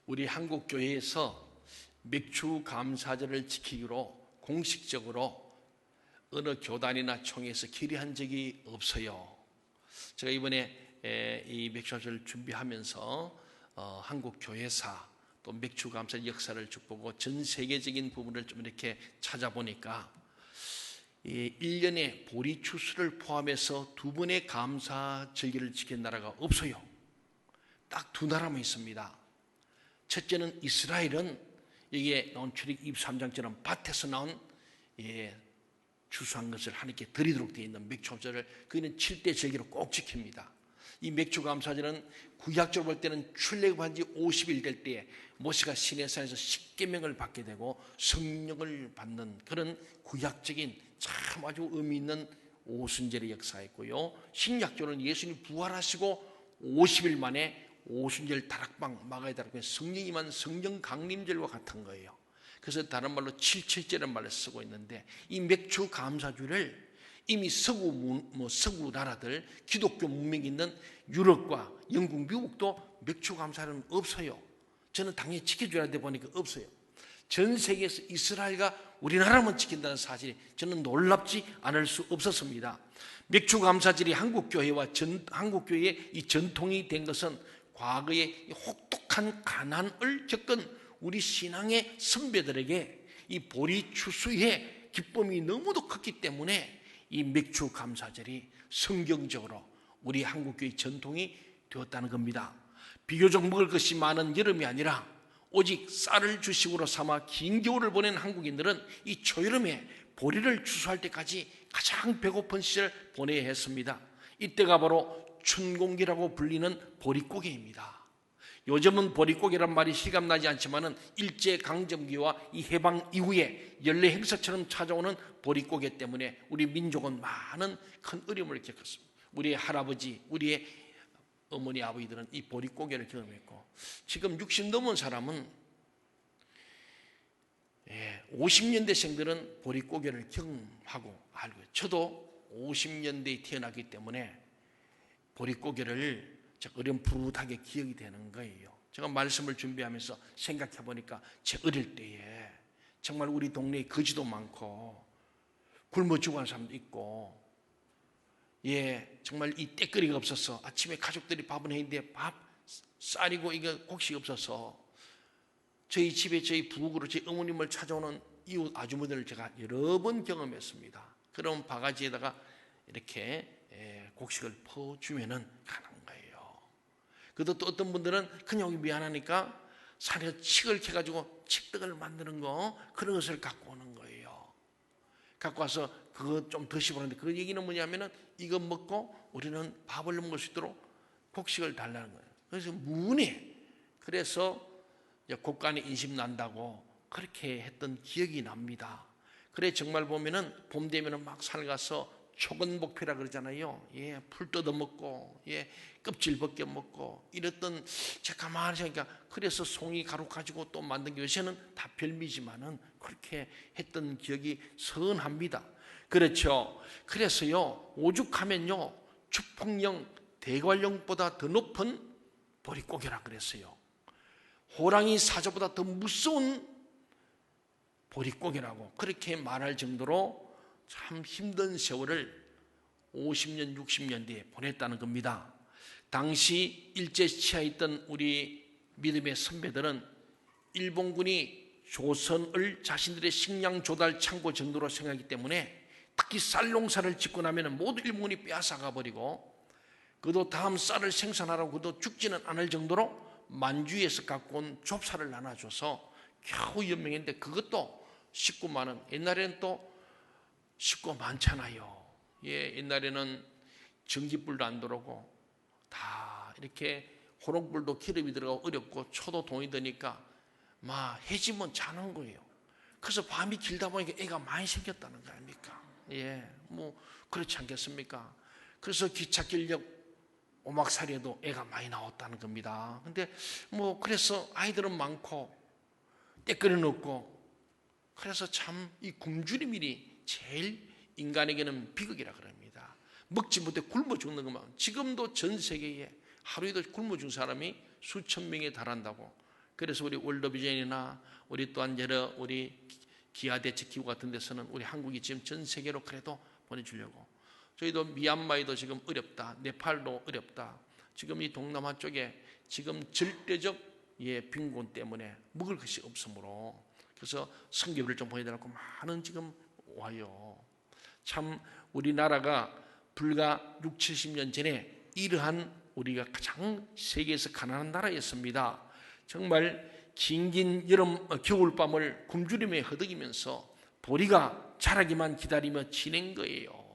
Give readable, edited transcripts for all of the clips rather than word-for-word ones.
우리 한국 교회에서 맥주 감사절을 지키기로 공식적으로 어느 교단이나 총회에서 결의한 적이 없어요. 제가 이번에 이 맥주감사절을 준비하면서 한국 교회사 또 맥주 감사 역사를 쭉 보고 전 세계적인 부분을 좀 이렇게 찾아보니까 1년에 보리 추수를 포함해서 두 번의 감사 절기를 지킨 나라가 없어요. 딱 두 나라만 있습니다. 첫째는 이스라엘은 여기에 나온 출애굽기 23장처럼 밭에서 나온 추수한 것을 하나님께 드리도록 되어 있는 맥주감사절을 그는 7대 절기로 꼭 지킵니다. 이 맥주감사절은 구약적으로 볼 때는 출애굽한 지 50일 될 때에 모세가 시내산에서 십계명을 받게 되고 성령을 받는 그런 구약적인 참 아주 의미 있는 오순절의 역사였고요. 신약적으로는 예수님이 부활하시고 50일 만에 오순절 다락방 마가의 다락방에 성령이 임한 성령 강림절과 같은 거예요. 그래서 다른 말로 칠칠절이라는 말을 쓰고 있는데 이 맥주 감사주를 이미 서구 나라들 기독교 문명이 있는 유럽과 영국, 미국도 맥주 감사는 없어요. 저는 당연히 지켜줘야 돼 보니까 없어요. 전 세계에서 이스라엘과 우리나라만 지킨다는 사실이 저는 놀랍지 않을 수 없었습니다. 맥주 감사절이 한국교회의 이 전통이 된 것은 과거에 혹독한 가난을 겪은 우리 신앙의 선배들에게 이 보리 추수의 기쁨이 너무도 컸기 때문에 이 맥주 감사절이 성경적으로 우리 한국교회 전통이 되었다는 겁니다. 비교적 먹을 것이 많은 여름이 아니라 오직 쌀을 주식으로 삼아 긴 겨울을 보낸 한국인들은 이 초여름에 보리를 추수할 때까지 가장 배고픈 시절 보내야 했습니다. 이때가 바로 춘공기라고 불리는 보릿고개입니다. 요즘은 보릿고개란 말이 실감나지 않지만은 일제강점기와 이 해방 이후에 연례 행사처럼 찾아오는 보릿고개 때문에 우리 민족은 많은 큰 어려움을 겪었습니다. 우리의 할아버지, 우리의 어머니, 아버지들은 이 보릿고개를 경험했고 지금 60 넘은 사람은 50년대생들은 보릿고개를 경험하고 알고 저도 50년대에 태어났기 때문에 보릿고개를 어렴풋하게 기억이 되는 거예요. 제가 말씀을 준비하면서 생각해 보니까 제 어릴 때에 정말 우리 동네에 거지도 많고 굶어 죽어가는 사람도 있고 정말 이 때거리가 없어서 아침에 가족들이 밥은 했는데 쌀이고 이거 곡식이 없어서 저희 집에 저희 부엌으로 제 어머님을 찾아오는 이웃 아주머니를 제가 여러 번 경험했습니다. 그런 바가지에다가 이렇게 곡식을 퍼주면은 가는 거예요. 그래도 또 어떤 분들은 그냥 여기 미안하니까 산에서 칡을 캐가지고 칡떡을 만드는 거 그런 것을 갖고 오는 거예요. 갖고 와서 그거 좀 드시고 하는데 그 얘기는 뭐냐면은 이거 먹고 우리는 밥을 먹을 수 있도록 곡식을 달라는 거예요. 그래서 무은해. 그래서 곡간에 인심 난다고 그렇게 했던 기억이 납니다. 그래 정말 보면은 봄 되면은 막 산에 가서 초건목표라 그러잖아요. 풀 뜯어 먹고, 껍질 벗겨 먹고, 이랬던, 제가 가만히 생각하니까, 그래서 송이 가루 가지고 또 만든 게 요새는 다 별미지만은 그렇게 했던 기억이 선합니다. 그렇죠. 그래서요, 오죽하면요, 축복령, 대관령보다 더 높은 보릿고개라 그랬어요. 호랑이 사자보다 더 무서운 보릿고개라고 그렇게 말할 정도로 참 힘든 세월을 50년, 60년대에 보냈다는 겁니다. 당시 일제 치하에 있던 우리 믿음의 선배들은 일본군이 조선을 자신들의 식량 조달 창고 정도로 생각하기 때문에 특히 쌀 농사를 짓고 나면 모두 일본군이 빼앗아가 버리고 그도 다음 쌀을 생산하라고 그도 죽지는 않을 정도로 만주에서 갖고 온 좁쌀을 나눠줘서 겨우 연명했는데 그것도 19만 원. 옛날에는 또 식구 많잖아요. 옛날에는 전기불도 안 들어오고 다 이렇게 호롱불도 기름이 들어가고 어렵고 초도 돈이 드니까 막 해지면 자는 거예요. 그래서 밤이 길다 보니까 애가 많이 생겼다는 거 아닙니까? 뭐 그렇지 않겠습니까? 그래서 기찻길역 오막살이에도 애가 많이 나왔다는 겁니다. 근데 뭐 그래서 아이들은 많고 때거리는 없고 그래서 참 이 굶주림이 제일 인간에게는 비극이라 그럽니다. 먹지 못해 굶어 죽는 것만. 지금도 전 세계에 하루에도 굶어 죽는 사람이 수천 명에 달한다고 그래서 우리 월드비전이나 우리 또한 여러 우리 기아대책기구 같은 데서는 우리 한국이 지금 전 세계로 그래도 보내주려고, 저희도 미얀마에도 지금 어렵다, 네팔도 어렵다, 지금 이 동남아 쪽에 지금 절대적 빈곤 때문에 먹을 것이 없으므로, 그래서 선교를 좀 보내달라고 많은 지금 와요. 참 우리나라가 불과 6, 70년 전에 이러한 우리가 가장 세계에서 가난한 나라였습니다. 정말 긴긴 겨울밤을 굶주림에 허덕이면서 보리가 자라기만 기다리며 지낸 거예요.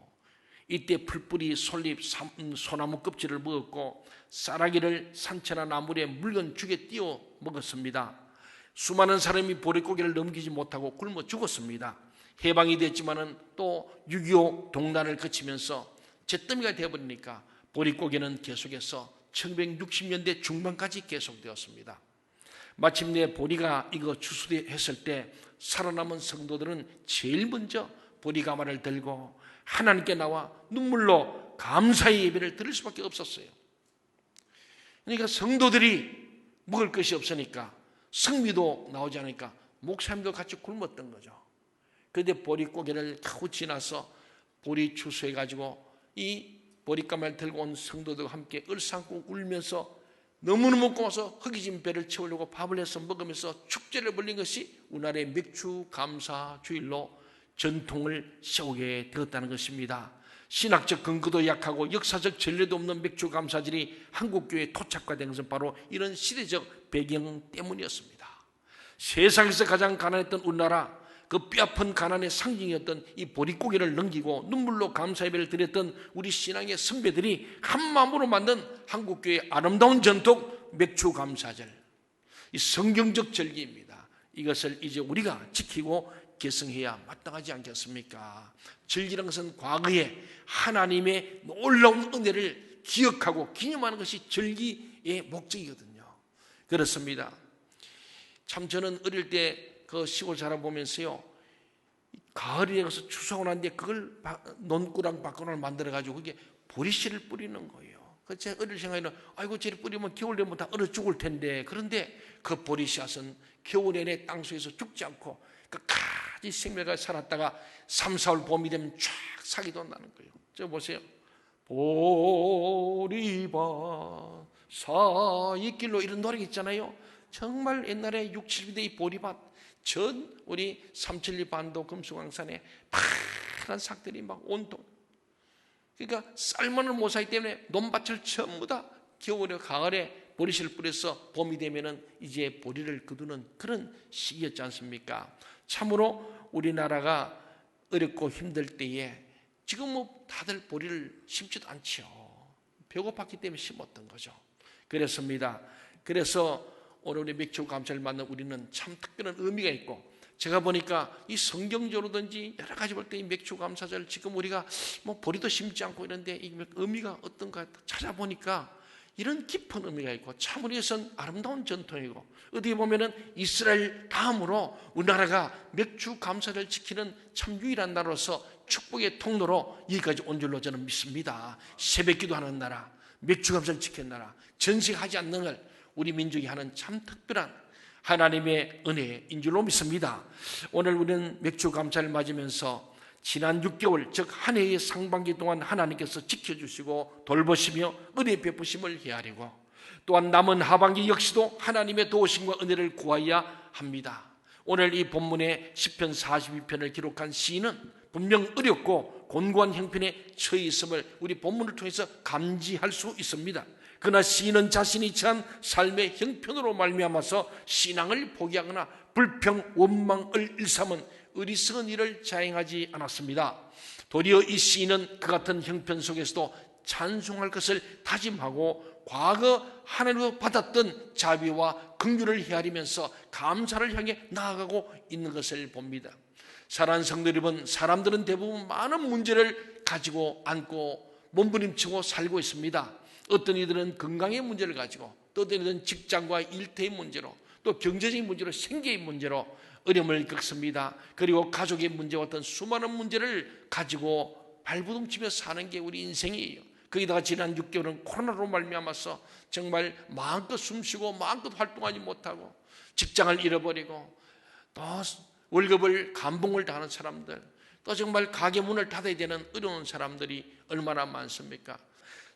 이때 풀뿌리, 솔잎, 소나무 껍질을 먹었고 쌀아기를 산채나 나물에 묽은 죽에 띄워 먹었습니다. 수많은 사람이 보릿고개를 넘기지 못하고 굶어 죽었습니다. 해방이 됐지만은 또 6.25 동란을 거치면서 잿더미가 되어버리니까 보릿고개는 계속해서 1960년대 중반까지 계속되었습니다. 마침내 보리가 이거 추수했을 때 살아남은 성도들은 제일 먼저 보리가마를 들고 하나님께 나와 눈물로 감사의 예배를 드릴 수밖에 없었어요. 그러니까 성도들이 먹을 것이 없으니까, 성미도 나오지 않으니까 목사님도 같이 굶었던 거죠. 그런데 보릿고개를 타고 지나서 보리 추수해가지고 이 보릿가마를 들고 온 성도들과 함께 얼싸안고 울면서 너무너무 고마워서 허기진 배를 채우려고 밥을 해서 먹으면서 축제를 벌린 것이 우리나라의 맥주 감사 주일로 전통을 세우게 되었다는 것입니다. 신학적 근거도 약하고 역사적 전례도 없는 맥주 감사절이 한국교회에 토착화된 것은 바로 이런 시대적 배경 때문이었습니다. 세상에서 가장 가난했던 우리나라, 그 뼈아픈 가난의 상징이었던 이 보릿고개를 넘기고 눈물로 감사예배를 드렸던 우리 신앙의 선배들이 한마음으로 만든 한국교회의 아름다운 전통 맥주 감사절, 이 성경적 절기입니다. 이것을 이제 우리가 지키고 계승해야 마땅하지 않겠습니까? 절기라는 것은 과거에 하나님의 놀라운 은혜를 기억하고 기념하는 것이 절기의 목적이거든요. 그렇습니다. 참 저는 어릴 때 그 시골 자라보면서요, 가을이 되어서 추수하고 난데 그걸 논구랑 밭구랑을 만들어가지고 그게 보리씨를 뿌리는 거예요. 제 어릴 생각에는 아이고 저리 뿌리면 겨울 되면 다 얼어 죽을 텐데, 그런데 그 보리씨앗은 겨울 내내 땅속에서 죽지 않고 끝까지 생명을 살았다가 3, 4월 봄이 되면 쫙 사기도 나는 거예요. 저 보세요. 보리밭 사이길로 이런 노래가 있잖아요. 정말 옛날에 6, 70대 이 보리밭 전 우리 삼천리 반도 금수강산에 파란 삭들이 막 온통, 그러니까 쌀만을 못 사기 때문에 논밭을 전부 다 겨울에 가을에 보리씨를 뿌려서 봄이 되면은 이제 보리를 거두는 그런 시기였지 않습니까? 참으로 우리나라가 어렵고 힘들 때에 지금 뭐 다들 보리를 심지도 않지요. 배고팠기 때문에 심었던 거죠. 그렇습니다. 그래서 오늘 우리 맥주 감사를 만난 우리는 참 특별한 의미가 있고, 제가 보니까 이 성경적으로든지 여러 가지 볼 때 이 맥주 감사절 지금 우리가 뭐 보리도 심지 않고 이런데 이 의미가 어떤가 찾아보니까 이런 깊은 의미가 있고 참 우리에선 아름다운 전통이고, 어디에 보면은 이스라엘 다음으로 우리나라가 맥주 감사를 지키는 참 유일한 나라로서 축복의 통로로 여기까지 온 줄로 저는 믿습니다. 새벽기도 하는 나라, 맥주 감사를 지키는 나라, 전식하지 않는 걸 우리 민족이 하는 참 특별한 하나님의 은혜인 줄로 믿습니다. 오늘 우리는 맥주 감사를 맞으면서 지난 6개월 즉 한 해의 상반기 동안 하나님께서 지켜주시고 돌보시며 은혜 베푸심을 헤아리고, 또한 남은 하반기 역시도 하나님의 도우심과 은혜를 구하여야 합니다. 오늘 이 본문의 시편 42편을 기록한 시인은 분명 어렵고 곤고한 형편에 처해 있음을 우리 본문을 통해서 감지할 수 있습니다. 그러나 시인은 자신이 처한 삶의 형편으로 말미암아서 신앙을 포기하거나 불평, 원망을 일삼은 어리석은 일을 자행하지 않았습니다. 도리어 이 시인은 그 같은 형편 속에서도 찬송할 것을 다짐하고 과거 하나님으로 받았던 자비와 긍휼을 헤아리면서 감사를 향해 나아가고 있는 것을 봅니다. 사랑하는 성도 여러분, 사람들은 대부분 많은 문제를 가지고 안고 몸부림치고 살고 있습니다. 어떤 이들은 건강의 문제를 가지고, 또 어떤 이들은 직장과 일터의 문제로, 또 경제적인 문제로, 생계의 문제로 어려움을 겪습니다. 그리고 가족의 문제와 어떤 수많은 문제를 가지고 발부둥치며 사는 게 우리 인생이에요. 거기다가 지난 6개월은 코로나로 말미암아서 정말 마음껏 숨쉬고 마음껏 활동하지 못하고 직장을 잃어버리고 또 월급을 감봉을 당하는 사람들, 또 정말 가게 문을 닫아야 되는 어려운 사람들이 얼마나 많습니까?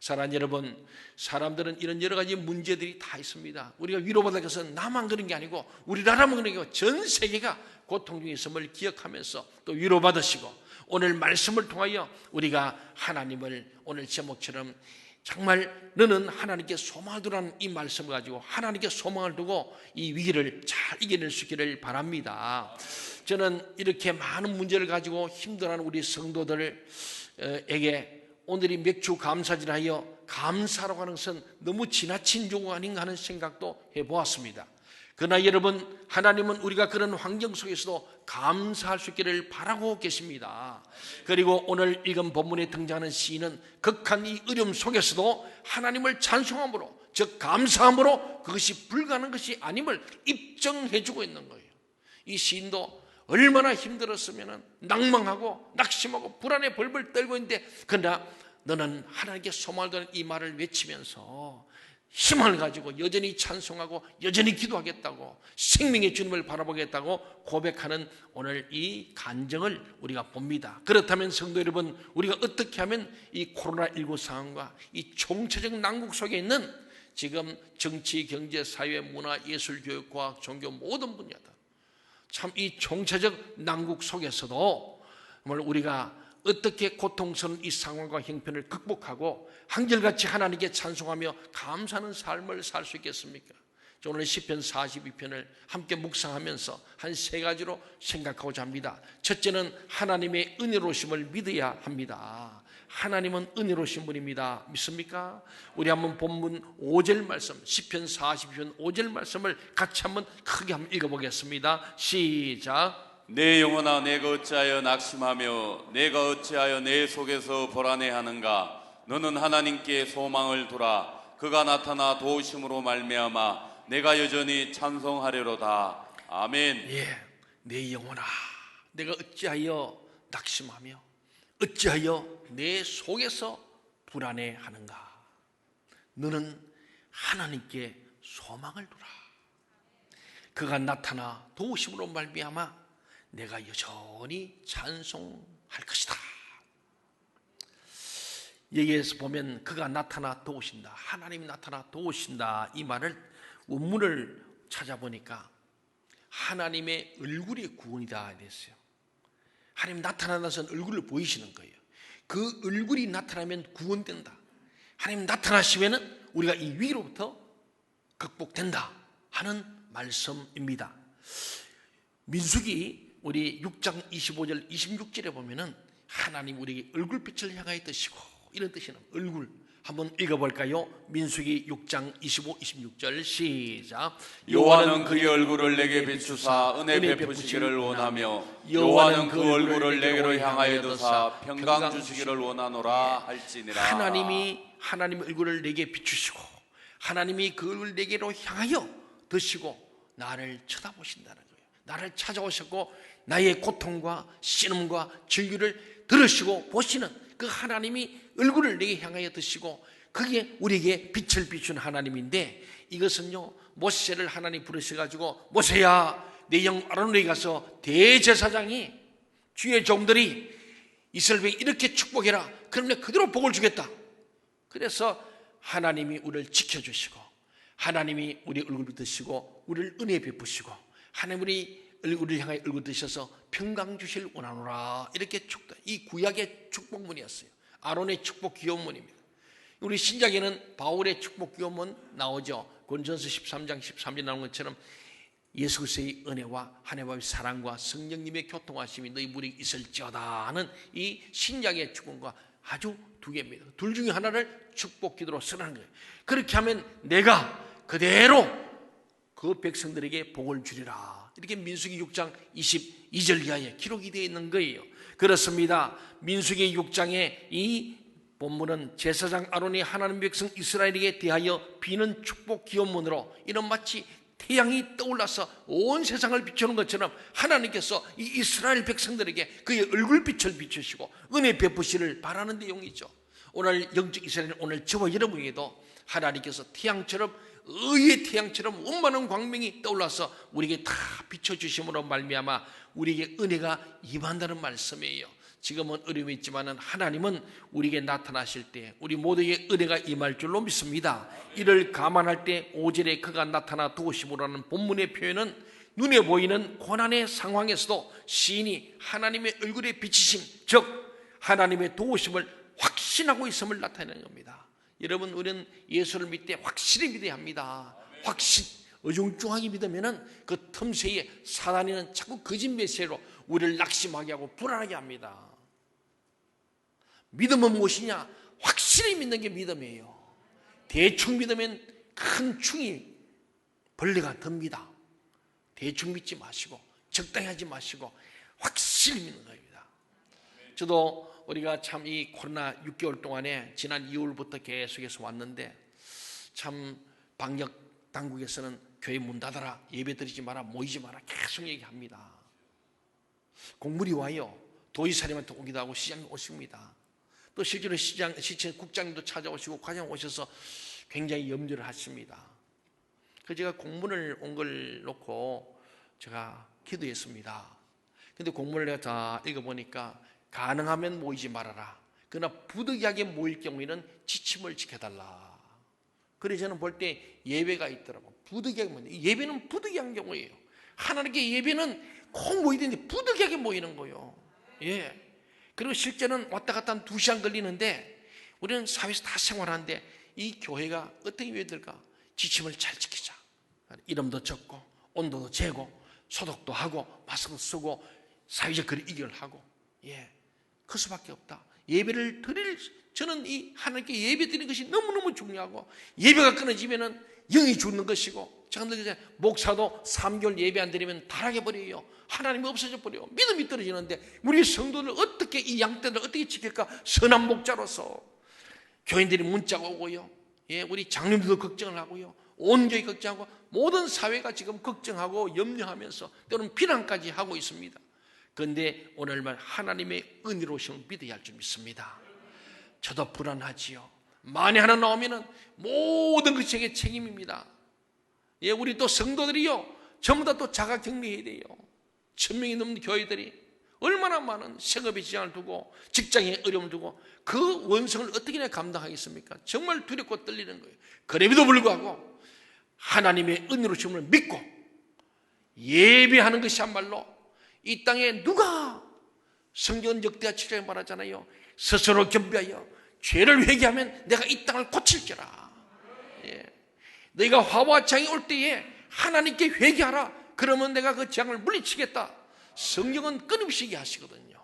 사랑하는 여러분, 사람들은 이런 여러 가지 문제들이 다 있습니다. 우리가 위로받아야 해서 나만 그런 게 아니고 우리나라만 그런 게 아니고 전 세계가 고통 중에 있음을 기억하면서 또 위로받으시고, 오늘 말씀을 통하여 우리가 하나님을 오늘 제목처럼 정말 너는 하나님께 소망을 두라는 이 말씀을 가지고 하나님께 소망을 두고 이 위기를 잘 이겨낼 수 있기를 바랍니다. 저는 이렇게 많은 문제를 가지고 힘들어하는 우리 성도들에게 오늘이 맥주 감사절하여 감사라고 하는 것은 너무 지나친 요구가 아닌가 하는 생각도 해보았습니다. 그러나 여러분, 하나님은 우리가 그런 환경 속에서도 감사할 수 있기를 바라고 계십니다. 그리고 오늘 읽은 본문에 등장하는 시인은 극한 이 어려움 속에서도 하나님을 찬송함으로, 즉 감사함으로 그것이 불가능한 것이 아님을 입증해주고 있는 거예요. 이 시인도 얼마나 힘들었으면 낭망하고 낙심하고 불안에 벌벌 떨고 있는데, 그러나 너는 하나님께 소망을 두는 이 말을 외치면서 힘을 가지고 여전히 찬송하고 여전히 기도하겠다고, 생명의 주님을 바라보겠다고 고백하는 오늘 이 간증을 우리가 봅니다. 그렇다면 성도 여러분, 우리가 어떻게 하면 이 코로나19 상황과 이 총체적 난국 속에 있는 지금 정치, 경제, 사회, 문화, 예술, 교육, 과학, 종교 모든 분야다, 참 이 총체적 난국 속에서도 정말 우리가 어떻게 고통스러운 이 상황과 형편을 극복하고 한결같이 하나님께 찬송하며 감사하는 삶을 살 수 있겠습니까? 오늘 시편 42편을 함께 묵상하면서 한 세 가지로 생각하고자 합니다. 첫째는 하나님의 은혜로우심을 믿어야 합니다. 하나님은 은혜로우신 분입니다. 믿습니까? 우리 한번 본문 5절 말씀, 시편 42편 5절 말씀을 같이 한번 크게 한번 읽어보겠습니다. 시작. 내 영혼아, 내가 어찌하여 낙심하며 내가 어찌하여 내 속에서 불안해하는가? 너는 하나님께 소망을 두라. 그가 나타나 도우심으로 말미암아 내가 여전히 찬송하리로다. 아멘. 예, 내 영혼아, 내가 어찌하여 낙심하며 어찌하여 내 속에서 불안해하는가? 너는 하나님께 소망을 두라. 그가 나타나 도우심으로 말미암아 내가 여전히 찬송할 것이다. 여기에서 보면 그가 나타나 도우신다, 하나님이 나타나 도우신다, 이 말을 원문을 찾아보니까 하나님의 얼굴이 구원이다 됐어요. 하나님 나타나서 얼굴을 보이시는 거예요. 그 얼굴이 나타나면 구원된다. 하나님 나타나시면 우리가 이 위로부터 극복된다 하는 말씀입니다. 민수기 우리 6장 25절 26절에 보면은 하나님 우리에게 얼굴빛을 향하여 뜨시고, 이런 뜻이는 얼굴. 한번 읽어볼까요? 민수기 6장 25, 26절 시작. 여호와는 그의 얼굴을 내게 비추사 은혜 베푸시기를 원하며 여호와는 그 얼굴을 내게로 향하여 드사 평강 주시기를 원하노라 할지니라. 하나님의 얼굴을 내게 비추시고 하나님이 그 얼굴을 내게로 향하여 드시고 나를 쳐다보신다는 거예요. 나를 찾아오셨고 나의 고통과 신음과 절규를 들으시고 보시는 그 하나님이 얼굴을 내게 향하여 드시고, 그게 우리에게 빛을 비추는 하나님인데, 이것은요 모세를 하나님 부르셔가지고 모세야 내 영 아론에게 가서 대제사장이 주의 종들이 이스라엘에 이렇게 축복해라, 그럼 내가 그대로 복을 주겠다. 그래서 하나님이 우리를 지켜주시고 하나님이 우리 얼굴을 드시고 우리를 은혜 베푸시고 하나님이 우리를 향하여 얼굴 드셔서 평강 주실 원하노라, 이렇게 축복, 이 구약의 축복문이었어요. 아론의 축복 기원문입니다. 우리 신약에는 바울의 축복 기원문 나오죠. 고린도전서 13장 13절 나온 것처럼 예수 그리스도의 은혜와 하나님의 사랑과 성령님의 교통하심이 너희 무리에 있을지어다 하는 이 신약의 축복과 아주 두 개입니다. 둘 중에 하나를 축복 기도로 쓰라는 거예요. 그렇게 하면 내가 그대로 그 백성들에게 복을 주리라, 이렇게 민수기 6장 22절 이하에 기록이 되어 있는 거예요. 그렇습니다. 민수기 6장의 이 본문은 제사장 아론이 하나님 백성 이스라엘에게 대하여 비는 축복 기원문으로, 이런 마치 태양이 떠올라서 온 세상을 비추는 것처럼 하나님께서 이 이스라엘 백성들에게 그의 얼굴빛을 비추시고 은혜 베푸시를 바라는 내용이죠. 오늘 영적 이스라엘은 오늘 저와 여러분에게도 하나님께서 태양처럼 의의 태양처럼 원만한 광명이 떠올라서 우리에게 다 비춰주심으로 말미암아 우리에게 은혜가 임한다는 말씀이에요. 지금은 어려움이 있지만 하나님은 우리에게 나타나실 때 우리 모두에게 은혜가 임할 줄로 믿습니다. 이를 감안할 때 5절에 그가 나타나 도우심으로라는 본문의 표현은 눈에 보이는 고난의 상황에서도 시인이 하나님의 얼굴에 비치심, 즉 하나님의 도우심을 확신하고 있음을 나타내는 겁니다. 여러분, 우리는 예수를 믿을 때 확실히 믿어야 합니다. 확신, 어중중하게 믿으면 그 틈새에 사단이는 자꾸 거짓 메시지로 우리를 낙심하게 하고 불안하게 합니다. 믿음은 무엇이냐? 확실히 믿는 게 믿음이에요. 대충 믿으면 큰 충이 벌레가 듭니다. 대충 믿지 마시고 적당히 하지 마시고 확실히 믿는 겁니다. 저도 우리가 참 이 코로나 6개월 동안에 지난 2월부터 계속해서 왔는데 참 방역 당국에서는 교회 문 닫아라, 예배 드리지 마라, 모이지 마라 계속 얘기합니다. 공물이 와요. 도의사님한테 오기도 하고 시장님 오십니다. 또 실제로 시청 국장님도 찾아오시고 과장 오셔서 굉장히 염려를 하십니다. 그래서 제가 공문을 온 걸 놓고 제가 기도했습니다. 근데 공문을 내가 다 읽어보니까 가능하면 모이지 말아라. 그러나 부득이하게 모일 경우에는 지침을 지켜달라. 그래서 저는 볼 때 예배가 있더라고. 부득이하게 모이는, 예배는 부득이한 경우예요. 하나님께 예배는 꼭 모이는데 부득이하게 모이는 거예요. 예. 그리고 실제는 왔다 갔다 한 2시간 걸리는데 우리는 사회에서 다 생활하는데 이 교회가 어떻게 예배될까? 지침을 잘 지키자. 이름도 적고 온도도 재고 소독도 하고 마스크 쓰고 사회적 거리 이결하고, 예, 그 수밖에 없다. 예배를 드릴, 저는 이 하나님께 예배 드리는 것이 너무너무 중요하고, 예배가 끊어지면은 영이 죽는 것이고, 제가 늘 목사도 3개월 예배 안 드리면 타락해 버려요. 하나님이 없어져 버려요. 믿음이 떨어지는데 우리 성도들 어떻게 이 양떼를 어떻게 지킬까? 선한 목자로서 교인들이 문자가 오고요. 예, 우리 장로님들도 걱정을 하고요. 온 교회 걱정하고 모든 사회가 지금 걱정하고 염려하면서 때로는 비난까지 하고 있습니다. 그런데 오늘 말 하나님의 은혜로우심을 믿어야 할 줄 믿습니다. 저도 불안하지요. 만에 하나 나오면은 모든 것이 제게 책임입니다. 예, 우리 또 성도들이요, 전부 다 또 자가 격리해야 돼요. 1000명이 넘는 교회들이 얼마나 많은 생업에 지장을 두고 직장에 어려움을 두고 그 원성을 어떻게 감당하겠습니까? 정말 두렵고 떨리는 거예요. 그럼에도 불구하고 하나님의 은혜로우심을 믿고 예배하는 것이야말로 이 땅에 누가, 성경은 역대하 7장에 말하잖아요. 스스로 겸비하여 죄를 회개하면 내가 이 땅을 고칠지라. 예. 너희가 화와 재앙이 올 때에 하나님께 회개하라. 그러면 내가 그 재앙을 물리치겠다. 성경은 끊임없이 얘기하시거든요.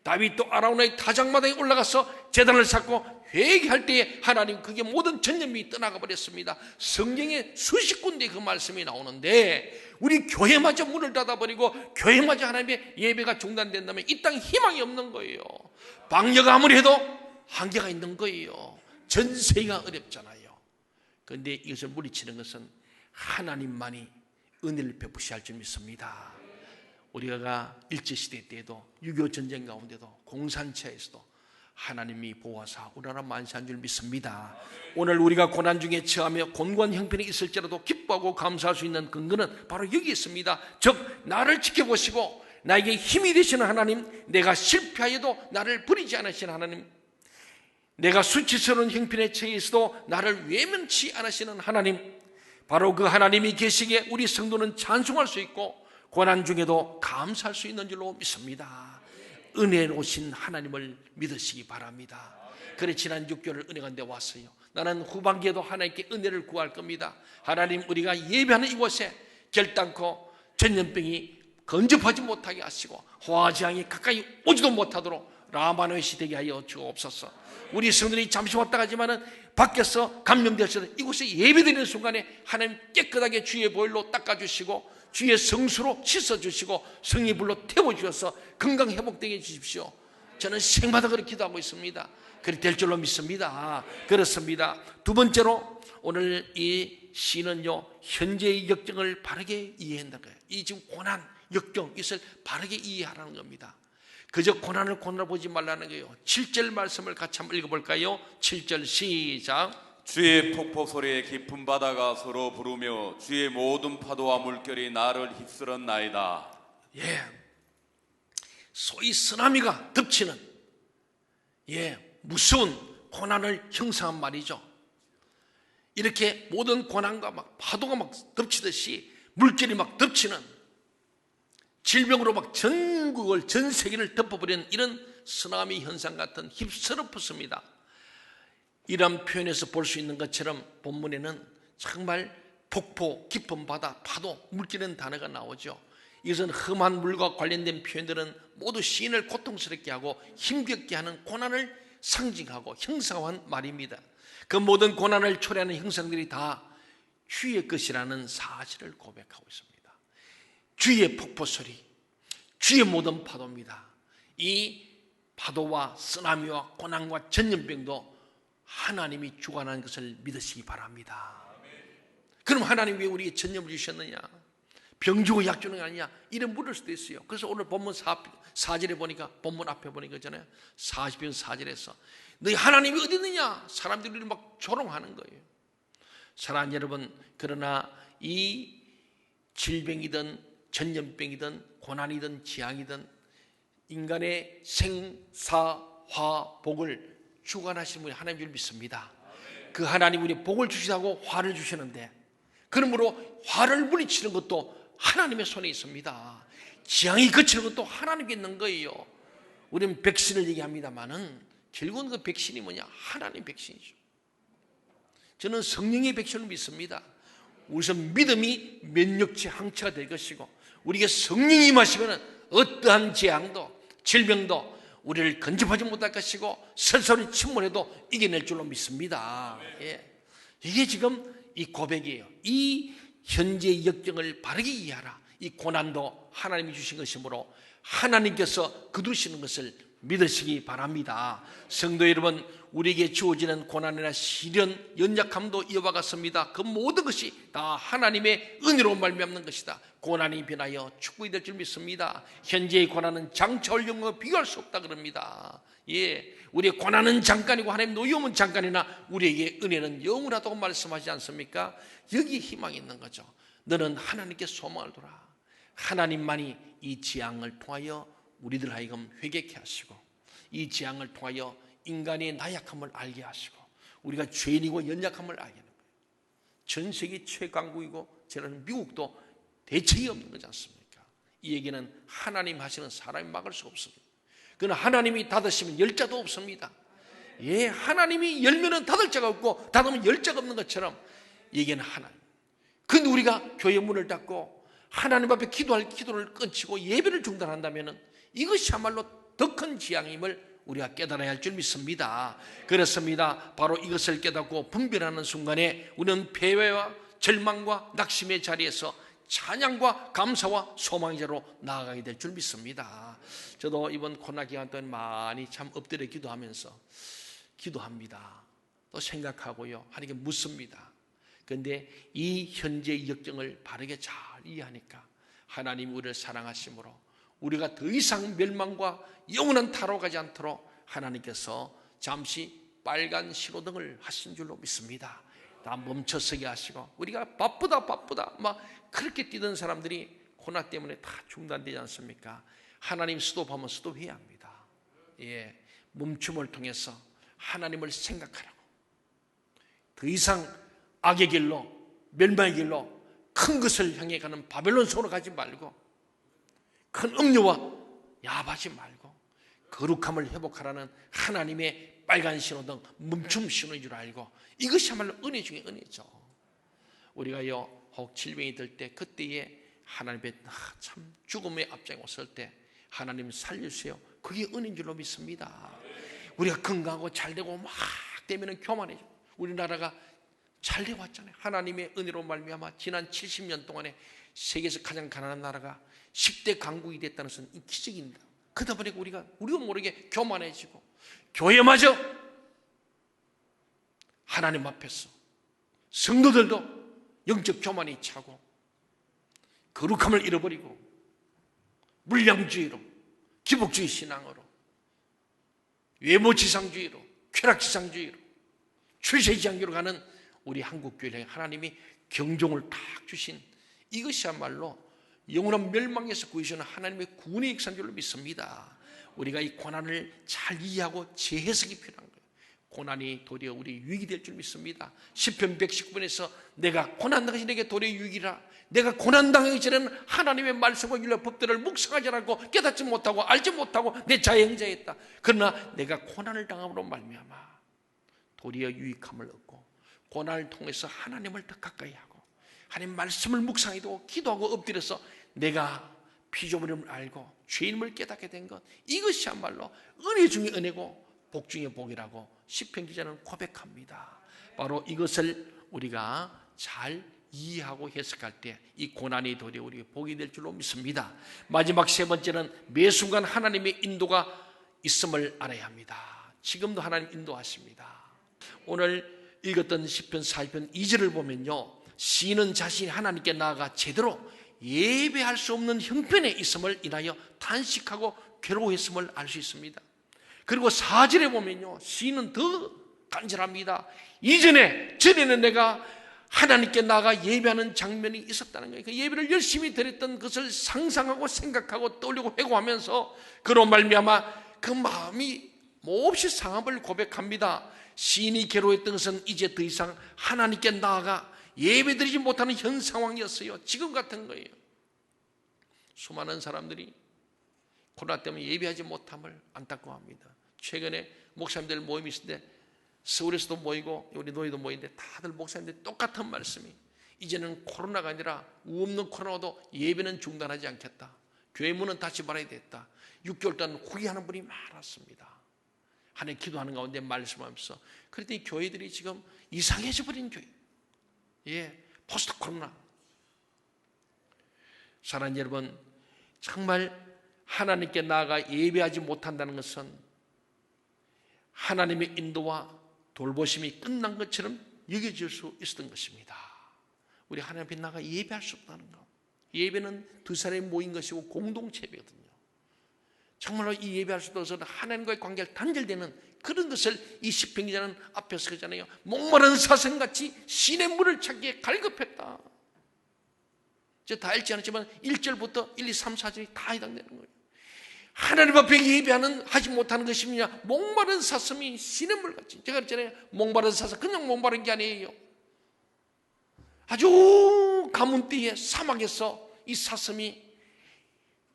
다윗도 아라우나의 타작마당에 올라가서 제단을 쌓고 회개할 때에 하나님 그게 모든 전염이 떠나가 버렸습니다. 성경에 수십 군데 그 말씀이 나오는데 우리 교회마저 문을 닫아버리고 교회마저 하나님의 예배가 중단된다면 이 땅에 희망이 없는 거예요. 방역 아무리 해도 한계가 있는 거예요. 전 세계가 어렵잖아요. 그런데 이것을 물리치는 것은 하나님만이 은혜를 베푸셔야 할 줄 믿습니다. 우리가 일제시대 때에도 6.25 전쟁 가운데도 공산처에서도 하나님이 보호하사 우리나라 만세한 줄 믿습니다. 오늘 우리가 고난 중에 처하며 곤고한 형편이 있을지라도 기뻐하고 감사할 수 있는 근거는 바로 여기 있습니다. 즉 나를 지켜보시고 나에게 힘이 되시는 하나님, 내가 실패하여도 나를 버리지 않으시는 하나님, 내가 수치스러운 형편에 처해 있어도 나를 외면치 않으시는 하나님, 바로 그 하나님이 계시기에 우리 성도는 찬송할 수 있고 고난 중에도 감사할 수 있는 줄로 믿습니다. 은혜로우신 하나님을 믿으시기 바랍니다. 그래 지난 6개월 은혜 가운데 왔어요. 나는 후반기에도 하나님께 은혜를 구할 겁니다. 하나님, 우리가 예배하는 이곳에 결단코 전염병이 근접하지 못하게 하시고 화재앙이 가까이 오지도 못하도록 라마노시 되게 하여 주옵소서. 우리 성도들이 잠시 왔다 가지만은 밖에서 감염되어서 이곳에 예배드리는 순간에 하나님 깨끗하게 주의 보혈로 닦아주시고 주의 성수로 씻어주시고 성의불로 태워주셔서 건강 회복되게 해주십시오. 저는 생마다 그렇게 기도하고 있습니다. 그렇게 될 줄로 믿습니다. 그렇습니다. 두 번째로 오늘 이 시는요, 현재의 역경을 바르게 이해한다는 거예요. 이 지금 고난, 역경, 이것을 바르게 이해하라는 겁니다. 그저 고난을 보지 말라는 거예요. 7절 말씀을 같이 한번 읽어볼까요? 7절 시작. 주의 폭포 소리에 깊은 바다가 서로 부르며 주의 모든 파도와 물결이 나를 휩쓸었나이다. 예, 소위 쓰나미가 덮치는 무서운 고난을 형상한 말이죠. 이렇게 모든 고난과 막 파도가 막 덮치듯이 물결이 막 덮치는, 질병으로 막 전국을, 전 세계를 덮어버리는 이런 쓰나미 현상 같은 휩쓸어붙습니다. 이런 표현에서 볼 수 있는 것처럼 본문에는 정말 폭포, 깊은 바다, 파도, 물결이라는 단어가 나오죠. 이것은 험한 물과 관련된 표현들은 모두 시인을 고통스럽게 하고 힘겹게 하는 고난을 상징하고 형상화한 말입니다. 그 모든 고난을 초래하는 형상들이 다 주의 것이라는 사실을 고백하고 있습니다. 주의 폭포 소리, 주의 모든 파도입니다. 이 파도와 쓰나미와 고난과 전염병도 하나님이 주관하는 것을 믿으시기 바랍니다. 그럼 하나님 왜 우리에게 전염을 주셨느냐? 병 주고 약 주는 게 아니냐? 이런 물을 수도 있어요. 그래서 오늘 본문 4절에 보니까, 본문 앞에 보니까 있잖아요. 40편 4절에서 너희 하나님이 어디 있느냐? 사람들이 막 조롱하는 거예요. 사랑하는 여러분, 그러나 이 질병이든 전염병이든 고난이든 재앙이든 인간의 생사화복을 주관하시는 분이 하나님을 믿습니다. 그 하나님 우리 복을 주시다고 화를 주시는데, 그러므로 화를 물리치는 것도 하나님의 손에 있습니다. 재앙이 그치는 것도 하나님께 있는 거예요. 우리는 백신을 얘기합니다만은 결국은 그 백신이 뭐냐? 하나님 백신이죠. 저는 성령의 백신을 믿습니다. 우선 믿음이 면역체 항체가 될 것이고, 우리에게 성령이 임하시면 어떠한 재앙도 질병도 우리를 근접하지 못할 것이고, 설설이 침몰해도 이겨낼 줄로 믿습니다. 이게 지금 이 고백이에요. 이 현재의 역경을 바르게 이해하라. 이 고난도 하나님이 주신 것이므로 하나님께서 거두시는 것을 믿으시기 바랍니다. 성도 여러분, 우리에게 주어지는 고난이나 시련, 연약함도 이와 같습니다. 그 모든 것이 다 하나님의 은혜로 말미암는 것이다. 고난이 변하여 축복이 될 줄 믿습니다. 현재의 고난은 장차올 영광과 비교할 수 없다 그럽니다. 우리의 고난은 잠깐이고 하나님 노여움은 잠깐이나 우리에게 은혜는 영원하다고 말씀하지 않습니까? 여기 희망이 있는 거죠. 너는 하나님께 소망을 둬라. 하나님만이 이 재앙을 통하여 우리들 하여금 회개케 하시고, 이 재앙을 통하여 인간의 나약함을 알게 하시고, 우리가 죄인이고 연약함을 알게 하는 거예요. 전 세계 최강국이고 저는 미국도 대책이 없는 거지 않습니까? 이 얘기는 하나님 하시는 사람이 막을 수 없습니다. 그러나 하나님이 닫으시면 열 자도 없습니다. 하나님이 열면은 닫을 자가 없고 닫으면 열 자가 없는 것처럼 얘기는 하나님. 근데 우리가 교회 문을 닫고 하나님 앞에 기도할 기도를 끊치고 예배를 중단한다면 이것이야말로 더 큰 재앙임을 우리가 깨달아야 할 줄 믿습니다. 그렇습니다. 바로 이것을 깨닫고 분별하는 순간에 우리는 패배와 절망과 낙심의 자리에서 찬양과 감사와 소망의 자로 나아가게 될 줄 믿습니다. 저도 이번 코로나 기간 동안 많이 참 엎드려 기도합니다. 또 생각하고요. 하나님께 묻습니다. 그런데 이 현재의 역경을 바르게 잘 이해하니까 하나님 우리를 사랑하심으로 우리가 더 이상 멸망과 영원한 타로 가지 않도록 하나님께서 잠시 빨간 신호등을 하신 줄로 믿습니다. 다 멈춰서게 하시고, 우리가 바쁘다 막 그렇게 뛰던 사람들이 코로나 때문에 다 중단되지 않습니까? 하나님 스톱하면 스톱해야 합니다. 멈춤을 통해서 하나님을 생각하라고, 더 이상 악의 길로 멸망의 길로 큰 것을 향해 가는 바벨론 속으로 가지 말고, 큰 음료와 야하지 말고 거룩함을 회복하라는 하나님의 빨간 신호등, 멈춤 신호인 줄 알고, 이것이야말로 은혜 중에 은혜죠. 우리가요 혹 질병이 들 때, 그때에 하나님 앞에 참 죽음의 앞장에 왔을 때 하나님 살려주세요, 그게 은혜인 줄로 믿습니다. 우리가 건강하고 잘되고 막 되면 교만해져. 우리나라가 잘되어 왔잖아요. 하나님의 은혜로 말미암아 지난 70년 동안에 세계에서 가장 가난한 나라가 10대 강국이 됐다는 것은 기적입니다. 그러다 보니까 우리도 모르게 교만해지고, 교회마저 하나님 앞에서 성도들도 영적 교만이 차고 거룩함을 잃어버리고 물량주의로 기복주의 신앙으로, 외모지상주의로, 쾌락지상주의로, 출세지향주의로 가는 우리 한국교회에 하나님이 경종을 탁 주신 이것이야말로 영원한 멸망에서 구해주는 하나님의 구원의 역사인 줄로 믿습니다. 우리가 이 고난을 잘 이해하고 재해석이 필요한 거예요. 고난이 도리어 우리 유익이 될 줄 믿습니다. 시편 119편에서 내가 고난당한 것이 내게 도리어 유익이라, 내가 고난당하기 전에는 하나님의 말씀과 율례 법들을 묵상하지 않고 깨닫지 못하고 알지 못하고 내 자행자였다. 그러나 내가 고난을 당함으로 말미암아 도리어 유익함을 얻고 고난을 통해서 하나님을 더 가까이 하고 하나님 말씀을 묵상해도 기도하고 엎드려서 내가 피조물임을 알고 죄인임을 깨닫게 된 것, 이것이야말로 은혜 중에 은혜고 복 중에 복이라고 시편 기자는 고백합니다. 바로 이것을 우리가 잘 이해하고 해석할 때 이 고난이 도리어 우리에게 복이 될 줄로 믿습니다. 마지막 세 번째는 매 순간 하나님의 인도가 있음을 알아야 합니다. 지금도 하나님 인도하십니다. 오늘 읽었던 시편 4편 2절을 보면요, 시인은 자신이 하나님께 나아가 제대로 예배할 수 없는 형편에 있음을 인하여 탄식하고 괴로워했음을 알 수 있습니다. 그리고 4절에 보면요, 시인은 더 간절합니다. 전에는 내가 하나님께 나아가 예배하는 장면이 있었다는 거예요. 그 예배를 열심히 드렸던 것을 상상하고 생각하고 떠올리고 회고하면서 그로 말미암아 그 마음이 몹시 상함을 고백합니다. 시인이 괴로워했던 것은 이제 더 이상 하나님께 나아가 예배드리지 못하는 현 상황이었어요. 지금 같은 거예요. 수많은 사람들이 코로나 때문에 예배하지 못함을 안타까워합니다. 최근에 목사님들 모임이 있는데 서울에서도 모이고 우리 노예도 모이는데 다들 목사님들 똑같은 말씀이, 이제는 코로나가 아니라 없는 코로나도 예배는 중단하지 않겠다. 교회 문은 닫지 말아야 됐다. 6개월 동안 후회하는 분이 많았습니다. 하나님 기도하는 가운데 말씀하면서, 그랬더니 교회들이 지금 이상해져 버린 교회, 포스트 코로나. 사랑하는 여러분, 정말 하나님께 나아가 예배하지 못한다는 것은 하나님의 인도와 돌보심이 끝난 것처럼 여겨질 수 있었던 것입니다. 우리 하나님 앞에 나아가 예배할 수 없다는 것. 예배는 두 사람이 모인 것이고 공동체 예배거든요. 정말로 이 예배할 수도 없어서 하나님과의 관계를 단절되는 그런 것을 이 시편 기자는 앞에서 그러잖아요. 목마른 사슴같이 신의 물을 찾기에 갈급했다. 제가 다 읽지 않았지만 1절부터 1, 2, 3, 4절이 다 해당되는 거예요. 하나님 앞에 하지 못하는 것이 뭐냐? 목마른 사슴이 신의 물같이. 제가 그랬잖아요. 목마른 사슴, 그냥 목마른 게 아니에요. 아주 가문띠에 사막에서 이 사슴이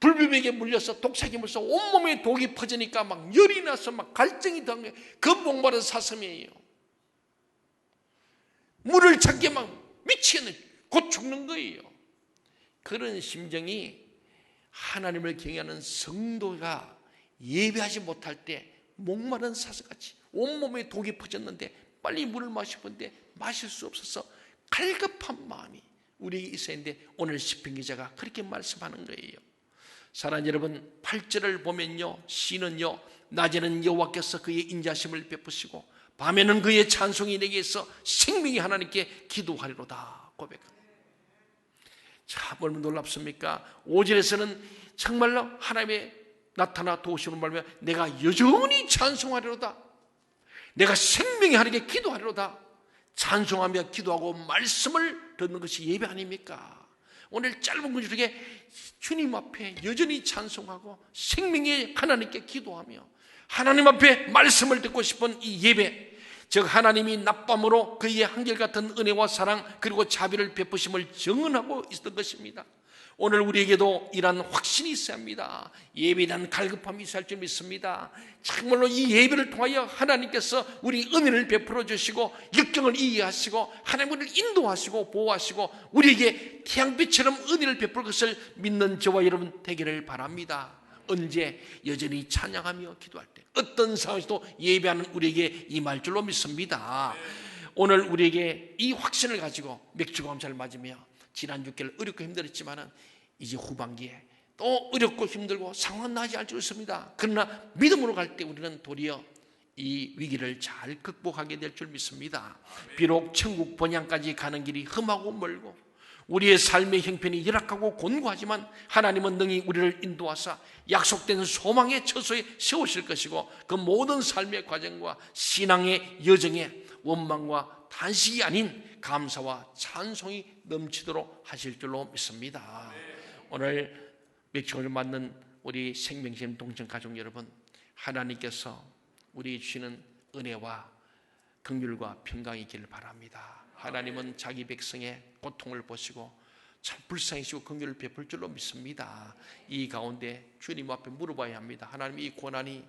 불비백에 물려서 독사기 물려서 온몸에 독이 퍼지니까 막 열이 나서 막 갈증이 던 거예요. 그 목마른 사슴이에요. 물을 찾기에 막 미치겠는, 곧 죽는 거예요. 그런 심정이 하나님을 경외하는 성도가 예배하지 못할 때 목마른 사슴같이 온몸에 독이 퍼졌는데 빨리 물을 마시는데 마실 수 없어서 갈급한 마음이 우리에게 있어야 하는데, 오늘 시편 기자가 그렇게 말씀하는 거예요. 사랑하는 여러분, 8절을 보면요, 시는요, 낮에는 여호와께서 그의 인자심을 베푸시고 밤에는 그의 찬송이 내게 있어 생명이 하나님께 기도하리로다 고백합니다. 참 얼마나 놀랍습니까? 5절에서는 정말로 하나님의 나타나 도우심을 말하며 내가 여전히 찬송하리로다, 내가 생명이 하나님께 기도하리로다. 찬송하며 기도하고 말씀을 듣는 것이 예배 아닙니까? 오늘 짧은 구절에 주님 앞에 여전히 찬송하고 생명의 하나님께 기도하며 하나님 앞에 말씀을 듣고 싶은 이 예배, 즉 하나님이 낮밤으로 그의 한결같은 은혜와 사랑 그리고 자비를 베푸심을 증언하고 있었던 것입니다. 오늘 우리에게도 이러한 확신이 있어야 합니다. 예배에 대한 갈급함이 있어야 할 줄 믿습니다. 정말로 이 예배를 통하여 하나님께서 우리 은혜를 베풀어 주시고 역경을 이해하시고 하나님을 인도하시고 보호하시고 우리에게 태양빛처럼 은혜를 베풀 것을 믿는 저와 여러분 되기를 바랍니다. 언제? 여전히 찬양하며 기도할 때, 어떤 상황에서도 예배하는 우리에게 임할 줄로 믿습니다. 오늘 우리에게 이 확신을 가지고 맥주감사를 맞으며 지난 6개월 어렵고 힘들었지만 이제 후반기에 또 어렵고 힘들고 상황은 나지 않을 줄 있습니다. 그러나 믿음으로 갈 때 우리는 도리어 이 위기를 잘 극복하게 될 줄 믿습니다. 비록 천국 번향까지 가는 길이 험하고 멀고 우리의 삶의 형편이 열악하고 곤고하지만 하나님은 능히 우리를 인도하사 약속된 소망의 처소에 세우실 것이고 그 모든 삶의 과정과 신앙의 여정에 원망과 탄식이 아닌 감사와 찬송이 넘치도록 하실 줄로 믿습니다. 오늘 맥주를 맞는 우리 생명샘 동정 가족 여러분, 하나님께서 우리 주시는 은혜와 긍휼과 평강이 있기를 바랍니다. 하나님은 자기 백성의 고통을 보시고 참 불쌍히시고 긍휼을 베풀 줄로 믿습니다. 이 가운데 주님 앞에 물어봐야 합니다. 하나님, 이 고난이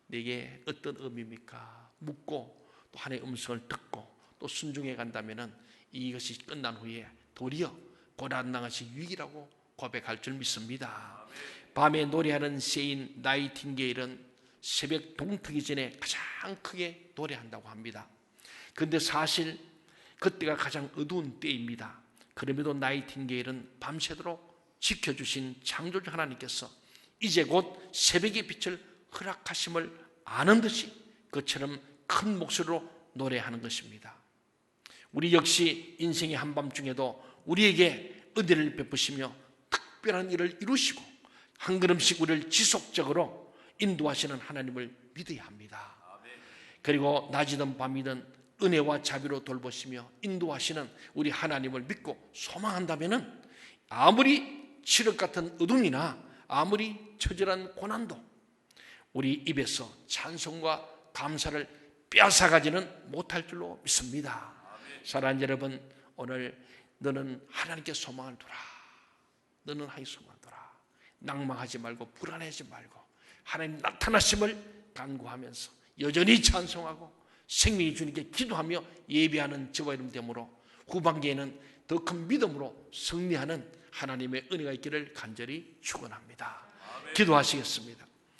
내게 어떤 의미입니까? 묻고 또 하나님의 음성을 듣고 또 순종해 간다면 이것이 끝난 후에 도리어 고난당하신 위기라고 고백할 줄 믿습니다. 밤에 노래하는 세인 나이팅게일은 새벽 동트기 전에 가장 크게 노래한다고 합니다. 그런데 사실 그때가 가장 어두운 때입니다. 그럼에도 나이팅게일은 밤새도록 지켜주신 창조주 하나님께서 이제 곧 새벽의 빛을 허락하심을 아는 듯이 그처럼 큰 목소리로 노래하는 것입니다. 우리 역시 인생의 한밤중에도 우리에게 은혜를 베푸시며 특별한 일을 이루시고 한 걸음씩 우리를 지속적으로 인도하시는 하나님을 믿어야 합니다. 그리고 낮이든 밤이든 은혜와 자비로 돌보시며 인도하시는 우리 하나님을 믿고 소망한다면 아무리 칠흑 같은 어둠이나 아무리 처절한 고난도 우리 입에서 찬송과 감사를 빼앗아가지는 못할 줄로 믿습니다. 사랑하는 여러분, 오늘 너는 하나님께 소망을 두라. 너는 하나님께 소망을 두라. 낭망하지 말고 불안해하지 말고 하나님 나타나심을 간구하면서 여전히 찬송하고 생명의 주님께 기도하며 예배하는 저와 여러분 되므로 후반기에는 더 큰 믿음으로 승리하는 하나님의 은혜가 있기를 간절히 축원합니다. 기도하시겠습니다.